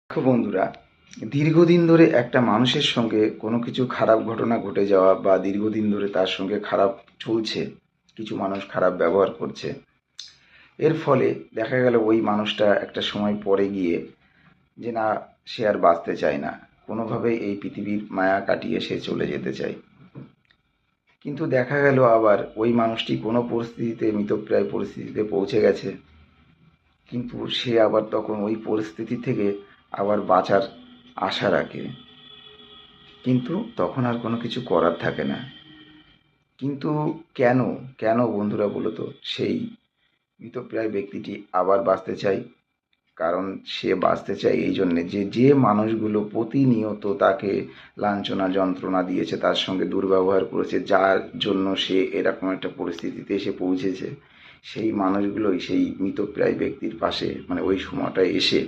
দেখো বন্ধুরা, দীর্ঘদিন ধরে একটা মানুষের সঙ্গে কোনো কিছু খারাপ ঘটনা ঘটে যাওয়া বা দীর্ঘদিন ধরে তার সঙ্গে খারাপ চলছে, কিছু মানুষ খারাপ ব্যবহার করছে, এর ফলে দেখা গেল ওই মানুষটা একটা সময় পরে গিয়ে যে না, সে আর বাঁচতে চায় না, কোনোভাবেই এই পৃথিবীর মায়া কাটিয়ে সে চলে যেতে চায়। কিন্তু দেখা গেল আবার ওই মানুষটি কোনো পরিস্থিতিতে, মৃতপ্রায় পরিস্থিতিতে পৌঁছে গেছে, কিন্তু সে আবার তখন ওই পরিস্থিতি থেকে আবার বাঁচার আশা রাখে, কিন্তু তখন আর কোনো কিছু করার থাকে না। কিন্তু কেন, কেন বন্ধুরা বলো তো, সেই মৃতপ্রায় ব্যক্তিটি আবার বাঁচতে চায়? কারণ সে বাঁচতে চায় এই জন্যে যে যে মানুষগুলো প্রতিনিয়ত তাকে লাঞ্ছনা যন্ত্রণা দিয়েছে, তার সঙ্গে দুর্ব্যবহার করেছে, যার জন্য সে এরকম একটা পরিস্থিতিতে এসে পৌঁছেছে, সেই মানুষগুলোই সেই মৃতপ্রায় ব্যক্তির পাশে মানে ওই সময়টায় এসে